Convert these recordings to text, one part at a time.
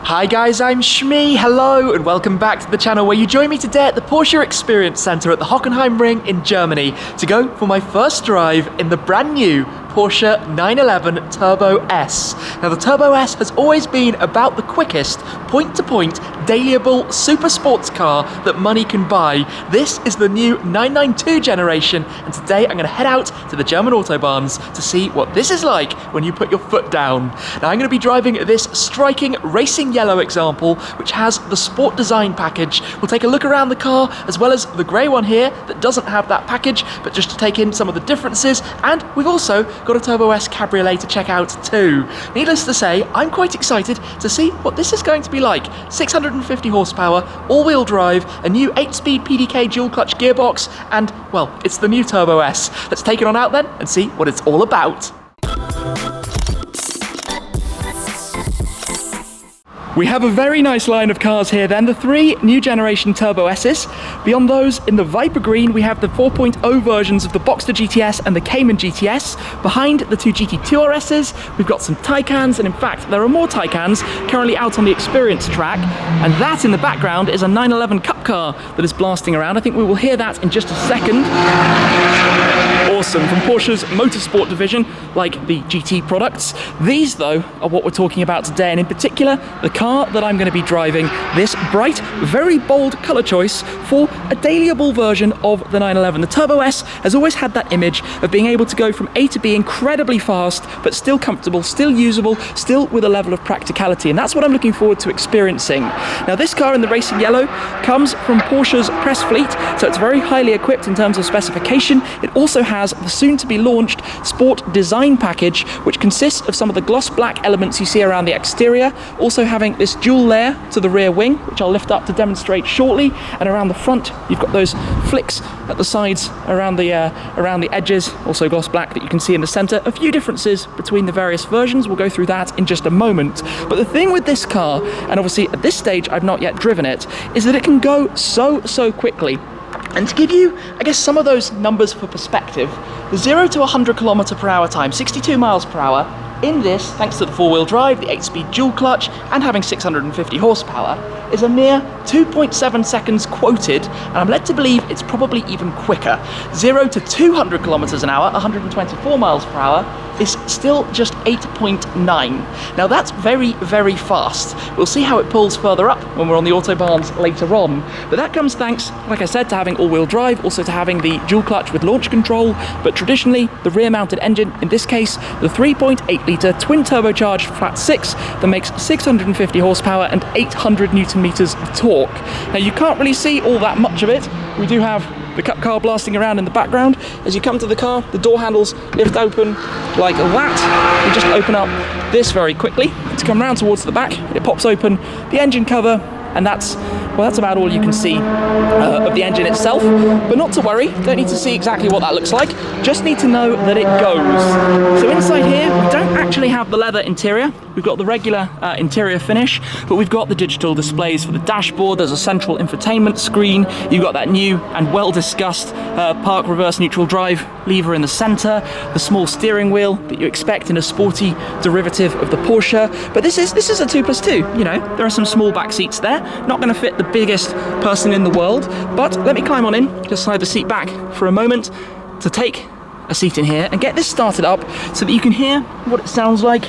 Hi guys, I'm Shmee, hello and welcome back to the channel where you join me today at the Porsche Experience Centre at the Hockenheimring in Germany to go for my first drive in the brand new Porsche 911 Turbo S. Now the Turbo S has always been about the quickest point-to-point dailyable super sports car that money can buy. This is the new 992 generation and today I'm going to head out to the German Autobahns to see what this is like when you put your foot down. Now I'm going to be driving this striking racing yellow example which has the sport design package. We'll take a look around the car as well as the grey one here that doesn't have that package, but just to take in some of the differences, and we've also got a Turbo S Cabriolet to check out too. Needless to say, I'm quite excited to see what this is going to be like. 650 horsepower, all-wheel drive, a new 8-speed PDK dual-clutch gearbox, and, well, it's the new Turbo S. Let's take it on out then and see what it's all about. We have a very nice line of cars here then, the three new generation Turbo S's. Beyond those, in the Viper Green, we have the 4.0 versions of the Boxster GTS and the Cayman GTS. Behind the two GT2 RS's, we've got some Taycans, and in fact, there are more Taycans currently out on the Experience track. And that in the background is a 911 Cup car that is blasting around. I think we will hear that in just a second. Awesome, from Porsche's motorsport division, like the GT products. These, though, are what we're talking about today, and in particular, the car that I'm going to be driving, this bright, very bold colour choice for a dailyable version of the 911. The Turbo S has always had that image of being able to go from A to B incredibly fast, but still comfortable, still usable, still with a level of practicality, and that's what I'm looking forward to experiencing. Now, this car in the racing yellow comes from Porsche's press fleet, so it's very highly equipped in terms of specification. It also has the soon-to-be launched sport design package, which consists of some of the gloss black elements you see around the exterior, also having this dual layer to the rear wing, which I'll lift up to demonstrate shortly, and around the front you've got those flicks at the sides around the edges, also gloss black that you can see in the centre. A few differences between the various versions, we'll go through that in just a moment. But the thing with this car, and obviously at this stage I've not yet driven it, is that it can go so quickly. And to give you, I guess, some of those numbers for perspective, the 0 to 100 km/h time, 62 miles per hour, in this, thanks to the four-wheel drive, the 8-speed dual clutch, and having 650 horsepower, is a mere 2.7 seconds quoted, and I'm led to believe it's probably even quicker. 0 to 200 kilometers an hour, 124 miles per hour, is still just 8.9. Now that's very fast. We'll see how it pulls further up when we're on the Autobahns later on, but that comes thanks, like I said, to having all-wheel drive, also to having the dual clutch with launch control, but traditionally the rear-mounted engine, in this case the 3.8-litre twin turbocharged flat 6 that makes 650 horsepower and 800 Newton meters of torque. Now you can't really see all that much of it. We do have the Cup car blasting around in the background. As you come to the car, the door handles lift open like that. You just open up this very quickly to come round towards the back. It pops open the engine cover, and that's about all you can see of the engine itself. But not to worry, don't need to see exactly what that looks like, just need to know that it goes. So inside here, we don't actually have the leather interior. We've got the regular interior finish, but we've got the digital displays for the dashboard. There's a central infotainment screen. You've got that new and well-discussed park reverse neutral drive lever in the center, the small steering wheel that you expect in a sporty derivative of the Porsche. But this is a 2+2, you know, there are some small back seats there. Not going to fit the biggest person in the world, but let me climb on in, just slide the seat back for a moment to take a seat in here and get this started up so that you can hear what it sounds like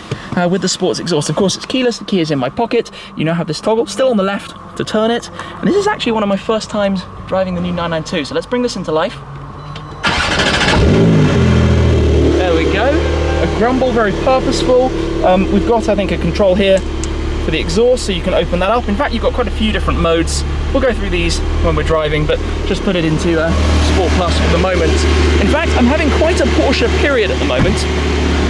with the sports exhaust. Of course, it's keyless, the key is in my pocket. You now have this toggle still on the left to turn it, and this is actually one of my first times driving the new 992, so let's bring this into life. There we go, a grumble, very purposeful. We've got, I think, a control here for the exhaust, so you can open that up. In fact, you've got quite a few different modes. We'll go through these when we're driving, but just put it into Sport Plus for the moment. In fact, I'm having quite a Porsche period at the moment,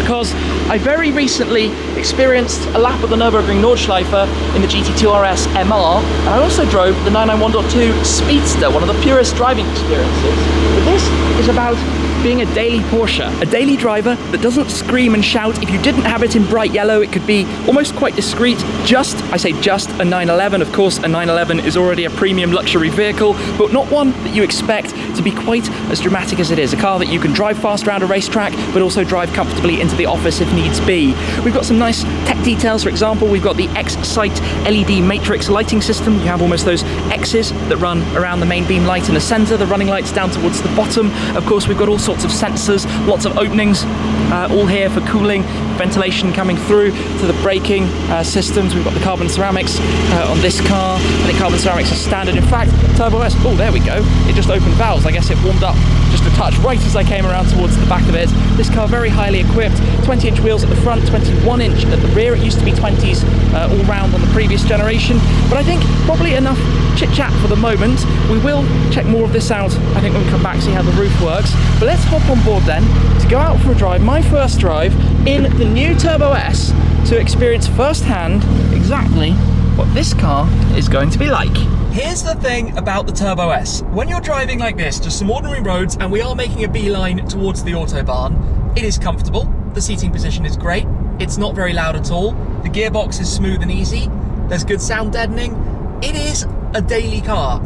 because I very recently experienced a lap of the Nürburgring Nordschleife in the GT2 RS MR, and I also drove the 991.2 Speedster, one of the purest driving experiences. But this is about being a daily Porsche, a daily driver that doesn't scream and shout. If you didn't have it in bright yellow, it could be almost quite discreet. I say just a 911. Of course, a 911 is already a premium luxury vehicle, but not one that you expect to be quite as dramatic as it is. A car that you can drive fast around a racetrack, but also drive comfortably into the office if needs be. We've got some nice tech details. For example, we've got the X-Sight LED matrix lighting system. You have almost those X's that run around the main beam light in the center, the running lights down towards the bottom. Of course, we've got all sorts of sensors, lots of openings, all here for cooling, ventilation coming through to the braking systems. We've got the carbon ceramics on this car. I think carbon ceramics are standard. In fact, Turbo S, oh, there we go. It just opened valves. I guess it warmed up just a touch right as I came around towards the back of it. This car very highly equipped, 20-inch wheels at the front, 21-inch at the rear. It used to be 20s all round on the previous generation, but I think probably enough chit-chat for the moment. We will check more of this out, I think, when we come back, see how the roof works. But let's hop on board then to go out for a drive, my first drive in the new Turbo S, to experience firsthand exactly what this car is going to be like. Here's the thing about the Turbo S. When you're driving like this, just some ordinary roads, and we are making a beeline towards the Autobahn, it is comfortable. The seating position is great. It's not very loud at all. The gearbox is smooth and easy. There's good sound deadening. It is a daily car.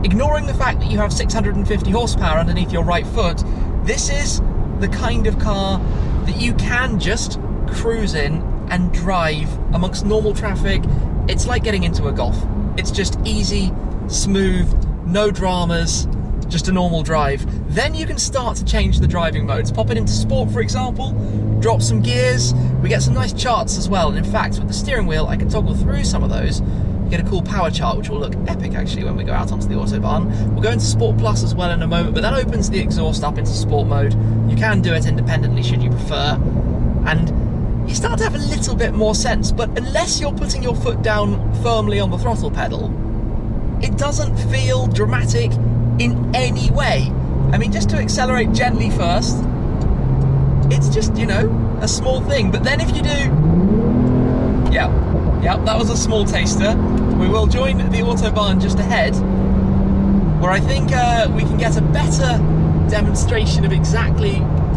Ignoring the fact that you have 650 horsepower underneath your right foot, this is the kind of car that you can just cruise in and drive amongst normal traffic. It's like getting into a Golf. It's just easy, smooth, no dramas, just a normal drive. Then you can start to change the driving modes. Pop it into sport, for example, drop some gears. We get some nice charts as well. And in fact, with the steering wheel, I can toggle through some of those. You get a cool power chart, which will look epic actually when we go out onto the Autobahn. We'll go into Sport Plus as well in a moment, but that opens the exhaust up into sport mode. You can do it independently should you prefer. And you start to have a little bit more sense, but unless you're putting your foot down firmly on the throttle pedal, it doesn't feel dramatic in any way. I mean, just to accelerate gently first, it's just, you know, a small thing. But then if you do, yeah, that was a small taster. We will join the Autobahn just ahead, where I think we can get a better demonstration of exactly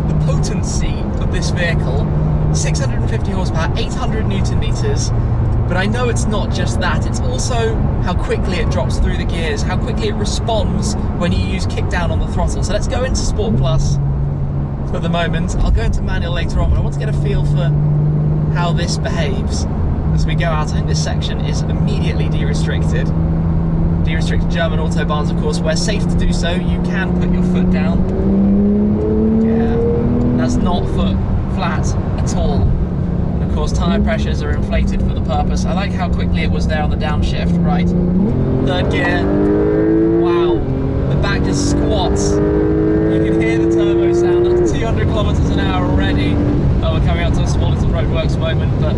the potency of this vehicle. 650 horsepower, 800 Newton meters, but I know it's not just that, it's also how quickly it drops through the gears, how quickly it responds when you use kick down on the throttle. So let's go into Sport Plus for the moment. I'll go into manual later on, but I want to get a feel for how this behaves as we go out. I think this section is immediately de-restricted. De-restricted German Autobahns, of course, where safe to do so, you can put your foot down. Yeah, that's not foot flat at all. And of course, tyre pressures are inflated for the purpose. I like how quickly it was there on the downshift. Right, third gear. Wow, the back just squats. You can hear the turbo sound. That's 200 kilometers an hour already. Oh, we're coming up to a small little roadworks moment, but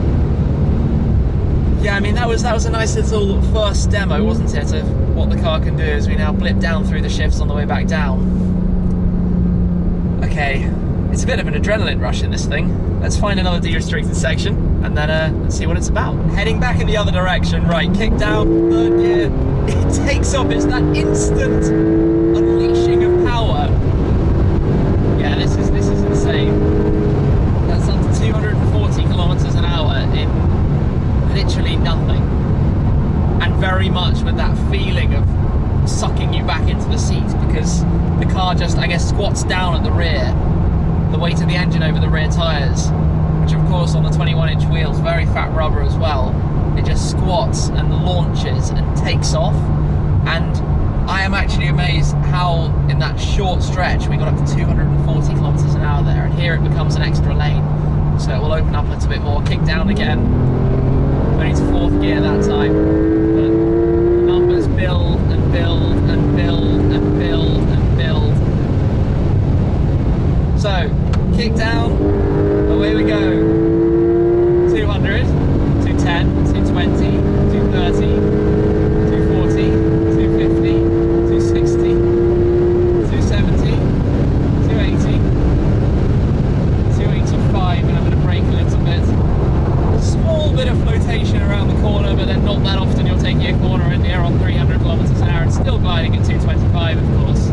yeah, I mean, that was a nice little first demo, wasn't it, of what the car can do as we now blip down through the shifts on the way back down. Okay, it's a bit of an adrenaline rush in this thing. Let's find another de-restricted section and then let's see what it's about. Heading back in the other direction. Right, kick down, third gear. It takes off. It's that instant unleashing of power. Yeah, this is insane. That's up to 240 kilometers an hour in literally nothing. And very much with that feeling of sucking you back into the seat, because the car just, I guess, squats down at the rear. The weight of the engine over the rear tyres, which of course on the 21-inch wheels, very fat rubber as well, it just squats and launches and takes off. And I am actually amazed how in that short stretch we got up to 240 kilometers an hour there, and here it becomes an extra lane, so it will open up a little bit more. Kick down again, only to fourth gear that time, but the numbers build and build and build and build and build. So, kick down, away we go. 200, 210, 220, 230, 240, 250, 260, 270, 280, 285, and I'm going to brake a little bit. Small bit of flotation around the corner, but then not that often you're taking a corner in the air on 300 kilometers an hour and still gliding at 225, of course.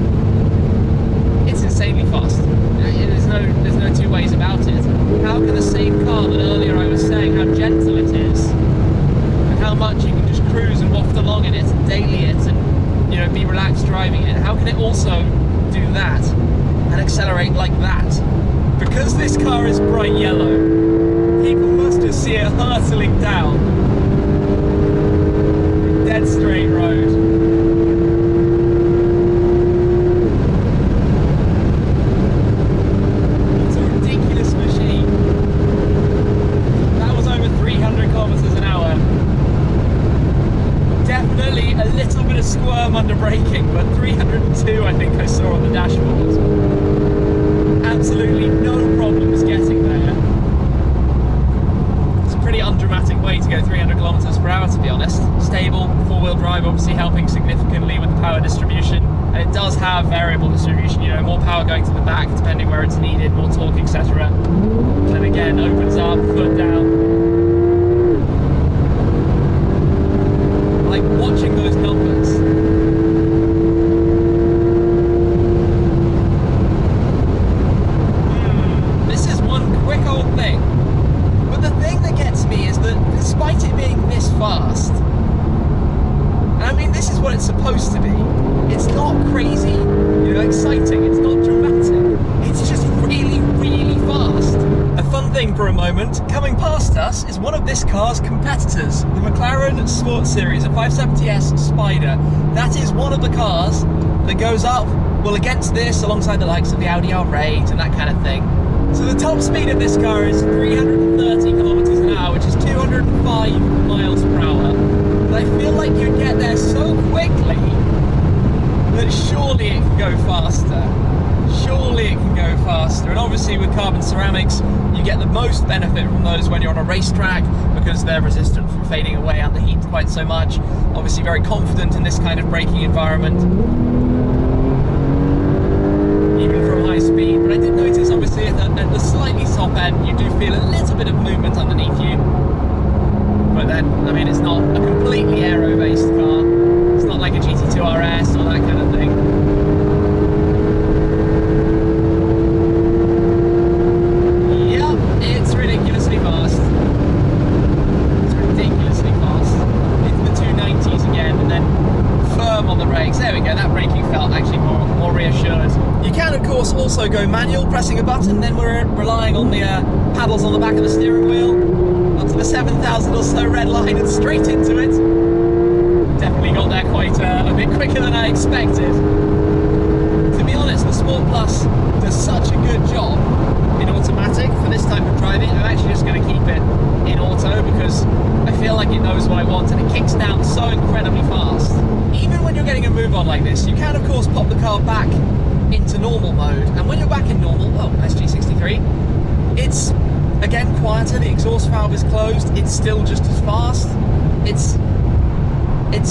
It's insanely fast. long in it and daily it and, you know, be relaxed driving it, how can it also do that and accelerate like that? Because this car is bright yellow, people must just see it hurtling down a dead straight road. It's a ridiculous machine. That was over 300 kilometers an hour. Definitely a little bit of squirm under braking, but 302 I think I saw on the dashboard. Absolutely no problems getting there. It's a pretty undramatic way to go 300 kilometers per hour, to be honest. Stable, four-wheel drive obviously helping significantly with the power distribution, and it does have variable distribution, you know, more power going to the back depending where it's needed, more torque, etc. And again, opens up, foot down. Like watching those numbers. This is one quick old thing. But the thing that gets me is that despite it being this fast, and I mean this is what it's supposed to be, it's not crazy, you know, exciting, it's not dramatic, it's just really, really fast. A fun thing for a moment, coming past us is one of this car's competitors, the McLaren Sport Series, a 570S Spider. That is one of the cars that goes up, well, against this, alongside the likes of the Audi R8 and that kind of thing. So the top speed of this car is 330 kilometers an hour, which is 205 miles per hour. But I feel like you'd get there so quickly that surely it can go faster. Surely it can go faster. And obviously with carbon ceramics, you get the most benefit from those when you're on a racetrack because they're resistant from fading away under heat quite so much. Obviously very confident in this kind of braking environment, even from high speed. But I did notice obviously at the slightly top end, you do feel a little bit of movement underneath you. But then, I mean, it's not a completely aero-based car. It's not like a GT2 RS or that kind of thing. Also go manual, pressing a button, then we're relying on the paddles on the back of the steering wheel, up to the 7,000 or so red line and straight into it. Definitely got there quite a bit quicker than I expected. To be honest, the Sport Plus does such a good job in automatic for this type of driving. I'm actually just going to keep it in auto because I feel like it knows what I want and it kicks down so incredibly fast. Even when you're getting a move on like this, you can of course pop the car back into normal mode, and when you're back in normal, oh, nice G63, it's again quieter, the exhaust valve is closed, it's still just as fast, it's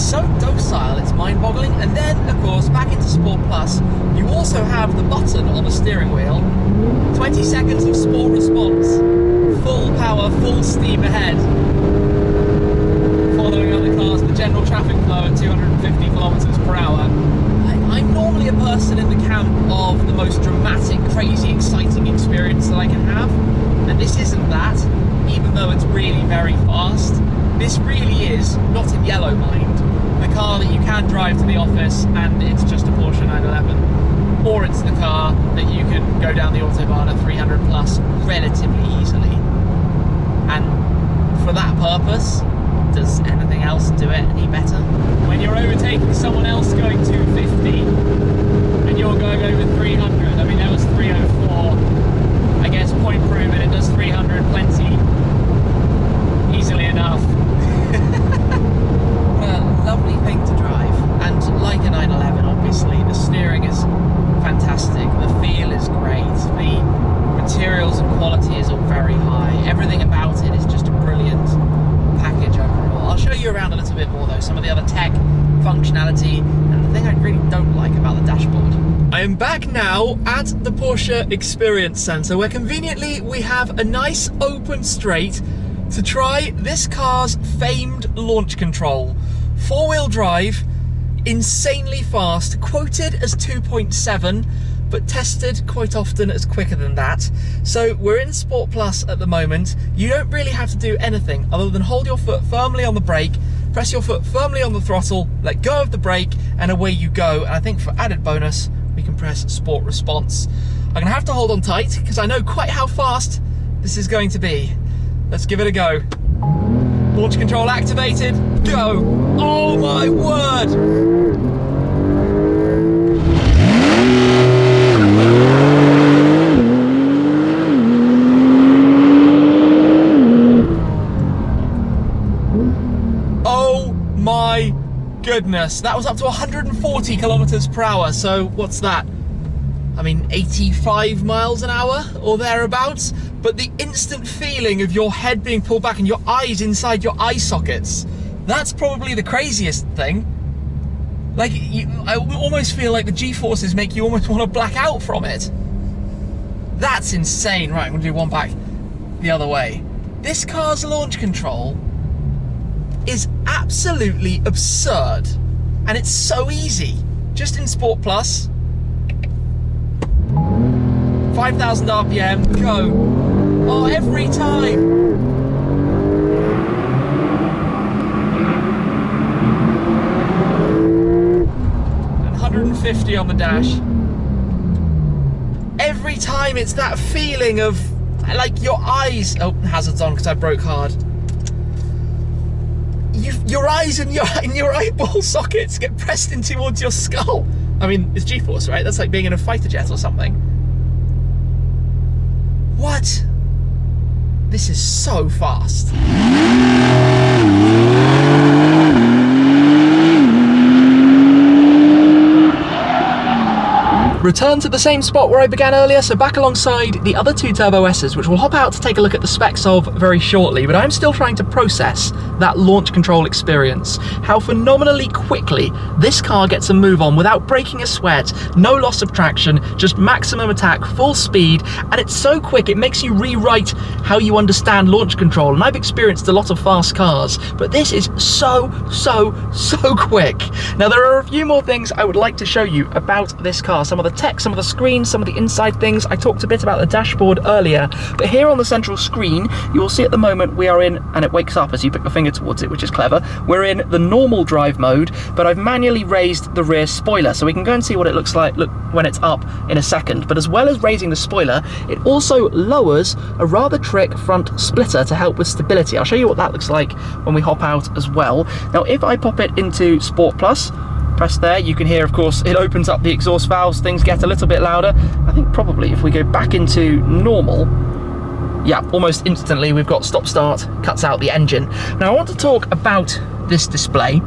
so docile, it's mind-boggling. And then of course back into Sport Plus, you also have the button on the steering wheel, 20 seconds of Sport response, full power, full steam ahead, following other cars, the general traffic flow at 250 kilometers per hour. I'm normally a person in the camp of the most dramatic, crazy, exciting experience that I can have, and this isn't that, even though it's really very fast. This really is, not in yellow mind, the car that you can drive to the office and it's just a Porsche 911, or it's the car that you can go down the Autobahn at 300 plus relatively easily. And for that purpose, does anything else do it any better? When you're overtaking someone else going 250 and you're going over 300, I mean that was 304, I guess point proven, it does 300 plenty easily enough. What a lovely thing to drive, and like a 911 obviously, the steering is fantastic, the feel is great, the materials and quality is all very high, everything about it is just a brilliant package overall. I'll show you around a little bit more though, some of the other tech, functionality, and the thing I really don't like about the dashboard. I am back now at the Porsche Experience Centre, where conveniently we have a nice open straight to try this car's famed launch control. Four-wheel drive, insanely fast, quoted as 2.7, but tested quite often as quicker than that. So we're in Sport Plus at the moment. You don't really have to do anything other than hold your foot firmly on the brake, press your foot firmly on the throttle, let go of the brake, and away you go. And I think for added bonus, we can press Sport Response. I'm gonna have to hold on tight because I know quite how fast this is going to be. Let's give it a go. Launch control activated, go. Oh my word. Oh my goodness, that was up to 140 kilometers per hour. So what's that? I mean, 85 miles an hour or thereabouts. But the instant feeling of your head being pulled back and your eyes inside your eye sockets, that's probably the craziest thing. Like, I almost feel like the G-forces make you almost want to black out from it. That's insane. Right, I'm gonna do one back the other way. This car's launch control is absolutely absurd. And it's so easy. Just in Sport Plus. 5,000 RPM, go. Oh, every time. And 150 on the dash. Every time it's that feeling of, like, your eyes, oh, hazards on because I broke hard. Your eyes and your eyeball sockets get pressed in towards your skull. I mean, it's G-force, right? That's like being in a fighter jet or something. What? This is so fast. Return to the same spot where I began earlier, so back alongside the other two Turbo S's, which we'll hop out to take a look at the specs of very shortly, but I'm still trying to process that launch control experience. How phenomenally quickly this car gets a move on without breaking a sweat, no loss of traction, just maximum attack, full speed, and it's so quick it makes you rewrite how you understand launch control. And I've experienced a lot of fast cars, but this is so quick. Now there are a few more things I would like to show you about this car, some of the tech, some of the screens, some of the inside things. I talked a bit about the dashboard earlier, but here on the central screen, you will see at the moment we are in, and it wakes up as you put your finger towards it, which is clever. We're in the normal drive mode, but I've manually raised the rear spoiler, so we can go and see what it looks like when it's up in a second. But as well as raising the spoiler, it also lowers a rather trick front splitter to help with stability. I'll show you what that looks like when we hop out as well. Now, if I pop it into Sport Plus, press there, you can hear, of course, it opens up the exhaust valves, things get a little bit louder. I think probably if we go back into normal, yeah, almost instantly we've got stop start, cuts out the engine. Now I want to talk about this display.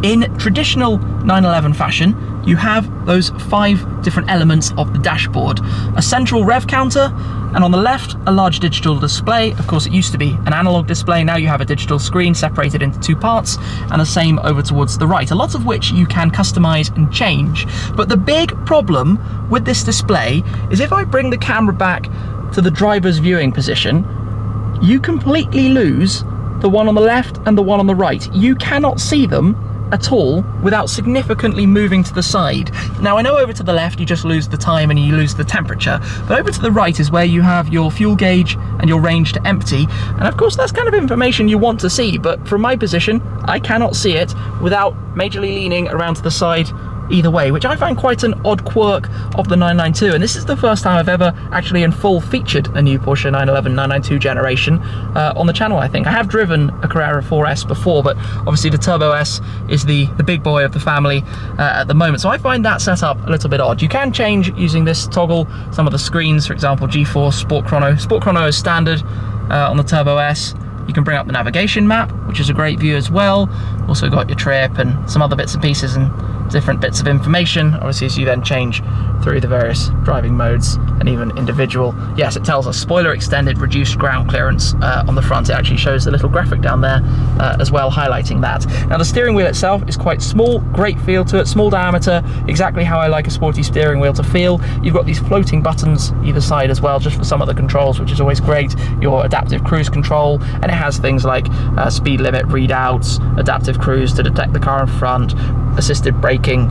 In traditional 911 fashion, you have those 5 different elements of the dashboard. A central rev counter, and on the left, a large digital display. Of course, it used to be an analog display, now you have a digital screen separated into 2 parts, and the same over towards the right, a lot of which you can customize and change. But the big problem with this display is if I bring the camera back to the driver's viewing position, you completely lose the one on the left and the one on the right. You cannot see them at all without significantly moving to the side. Now I know over to the left you just lose the time and you lose the temperature, but over to the right is where you have your fuel gauge and your range to empty, and of course that's kind of information you want to see, but from my position I cannot see it without majorly leaning around to the side either way, which I find quite an odd quirk of the 992, and this is the first time I've ever actually in full featured a new Porsche 911 992 generation on the channel. I think I have driven a Carrera 4S before, but obviously the Turbo S is the big boy of the family at the moment, so I find that setup a little bit odd. You can change using this toggle some of the screens, for example G-force, Sport Chrono. Sport Chrono is standard on the Turbo S. You can bring up the navigation map, which is a great view as well. Also got your trip and some other bits and pieces and different bits of information, obviously, as you then change through the various driving modes and even individual. Yes, it tells us spoiler extended, reduced ground clearance on the front. It actually shows the little graphic down there as well, highlighting that. Now the steering wheel itself is quite small, great feel to it, small diameter, exactly how I like a sporty steering wheel to feel. You've got these floating buttons either side as well, just for some of the controls, which is always great. Your adaptive cruise control, and it has things like speed limit readouts, adaptive cruise to detect the car in front, assisted brake braking,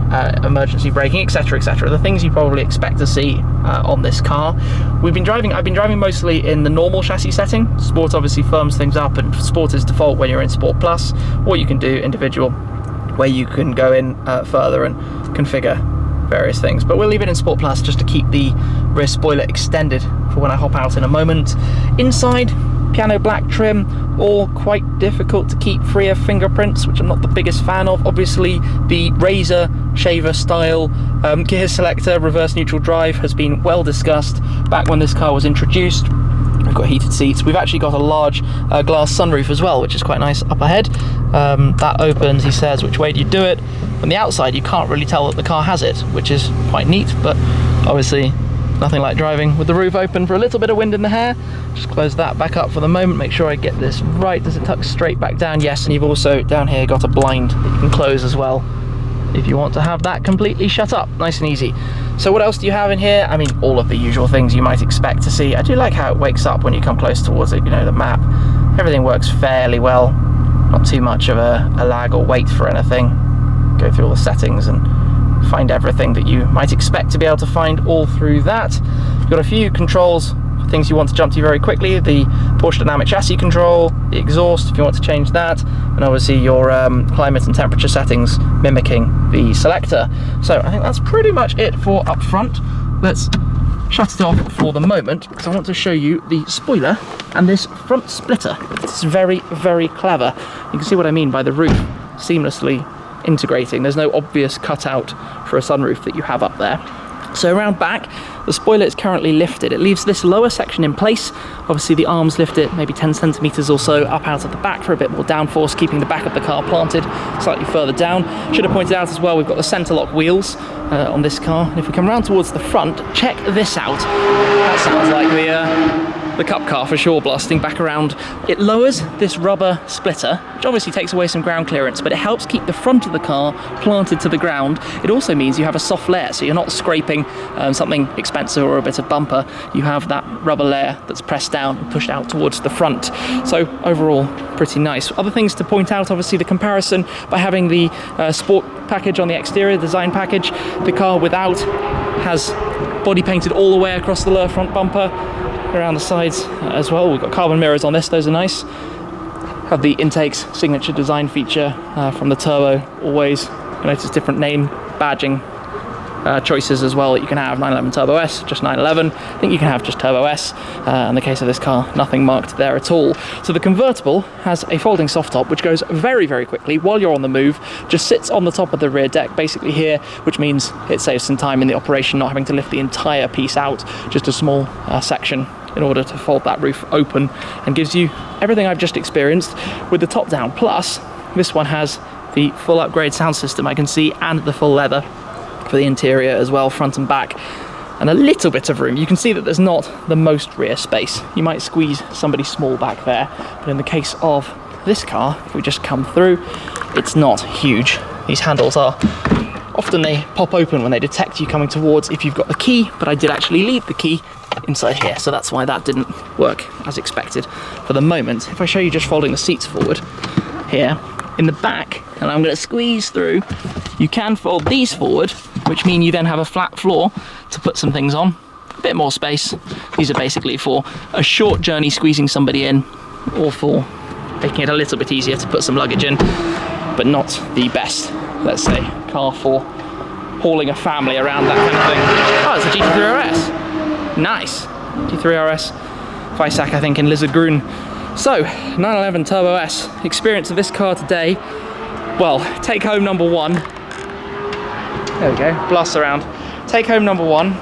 emergency braking, etc, etc, the things you probably expect to see on this car. I've been driving mostly in the normal chassis setting. Sport obviously firms things up, and Sport is default when you're in Sport Plus, or you can do individual, where you can go in further and configure various things. But we'll leave it in Sport Plus just to keep the rear spoiler extended for when I hop out in a moment. Inside, piano black trim, all quite difficult to keep free of fingerprints, which I'm not the biggest fan of. Obviously, the razor shaver style gear selector, reverse neutral drive has been well discussed back when this car was introduced. We've got heated seats. We've actually got a large glass sunroof as well, which is quite nice up ahead. That opens, he says, which way do you do it? From the outside, you can't really tell that the car has it, which is quite neat, but obviously nothing like driving with the roof open for a little bit of wind in the hair. Just close that back up for the moment, make sure I get this right. Does it tuck straight back down? Yes, and you've also down here got a blind that you can close as well if you want to have that completely shut up, nice and easy. So what else do you have in here? I mean, all of the usual things you might expect to see. I do like how it wakes up when you come close towards it, you know, the map. Everything works fairly well, not too much of a lag or wait for anything. Go through all the settings and find everything that you might expect to be able to find all through that. You've got a few controls, things you want to jump to very quickly. The Porsche dynamic chassis control, the exhaust if you want to change that, and obviously your climate and temperature settings mimicking the selector. So I think that's pretty much it for up front. Let's shut it off for the moment because I want to show you the spoiler and this front splitter. It's very, very clever. You can see what I mean by the roof seamlessly integrating. There's no obvious cutout for a sunroof that you have up there. So around back, the spoiler is currently lifted. It leaves this lower section in place. Obviously the arms lift it maybe 10 centimeters or so up out of the back for a bit more downforce, keeping the back of the car planted slightly further down. Should have pointed out as well, we've got the center lock wheels on this car. And if we come around towards the front, check this out. That sounds like the cup car for sure, blasting back around. It lowers this rubber splitter, which obviously takes away some ground clearance, but it helps keep the front of the car planted to the ground. It also means you have a soft layer, so you're not scraping something expensive or a bit of bumper. You have that rubber layer that's pressed down and pushed out towards the front. So overall, pretty nice. Other things to point out, obviously the comparison by having the sport package on the exterior, design package. The car without has body painted all the way across the lower front bumper, around the sides as well. We've got carbon mirrors on this, those are nice. Have the intake's signature design feature from the turbo, always. You notice different name badging choices as well that you can have. 911 Turbo S, just 911. I think you can have just Turbo S. In the case of this car, nothing marked there at all. So the convertible has a folding soft top which goes very, very quickly while you're on the move, just sits on the top of the rear deck basically here, which means it saves some time in the operation, not having to lift the entire piece out, just a small section in order to fold that roof open, and gives you everything I've just experienced with the top down. Plus, this one has the full upgrade sound system I can see, and the full leather for the interior as well, front and back, and a little bit of room. You can see that there's not the most rear space. You might squeeze somebody small back there, but in the case of this car, if we just come through, it's not huge. These handles are often, they pop open when they detect you coming towards if you've got the key, but I did actually leave the key inside here, so that's why that didn't work as expected for the moment. If I show you just folding the seats forward here in the back, and I'm going to squeeze through, you can fold these forward, which mean you then have a flat floor to put some things on, a bit more space. These are basically for a short journey, squeezing somebody in, or for making it a little bit easier to put some luggage in, but not the best, let's say, car for hauling a family around, that kind of thing. Oh, it's a GT3 RS. Nice. GT3 RS, Weissach, I think, in Lizard Grün. So, 911 Turbo S, experience of this car today. Well, take home number one. There we go, blast around. Take home number one,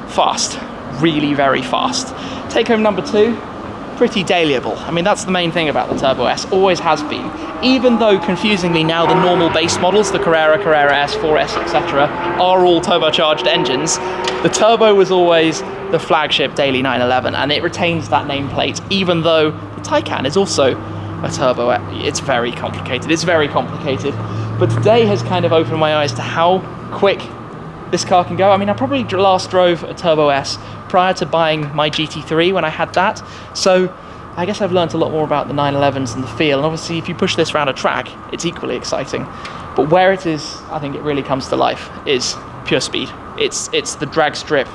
fast, really very fast. Take home number two, pretty dailyable. I mean, that's the main thing about the Turbo S, always has been. Even though, confusingly now, the normal base models, the Carrera, Carrera S, 4S, etc., are all turbocharged engines, the Turbo was always the flagship daily 911, and it retains that nameplate, even though the Taycan is also a Turbo. It's very complicated, but today has kind of opened my eyes to how quick this car can go. I mean, I probably last drove a Turbo S prior to buying my GT3 when I had that, so I guess I've learned a lot more about the 911s and the feel, and obviously if you push this around a track, it's equally exciting. But where it is, I think it really comes to life, is pure speed. It's the drag strip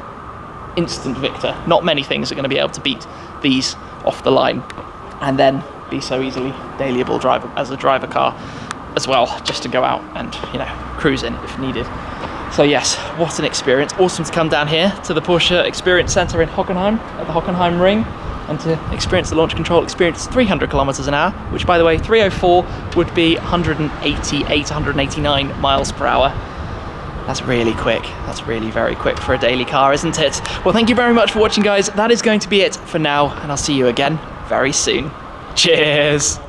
instant victor. Not many things are going to be able to beat these off the line, and then be so easily dailyable as a driver car as well, just to go out and, you know, cruise in if needed. So yes, what an experience. Awesome to come down here to the Porsche Experience Centre in Hockenheim, at the Hockenheimring, and to experience the launch control experience 300 kilometers an hour, which, by the way, 304 would be 188, 189 miles per hour. That's really quick. That's really very quick for a daily car, isn't it? Well, thank you very much for watching, guys. That is going to be it for now, and I'll see you again very soon. Cheers.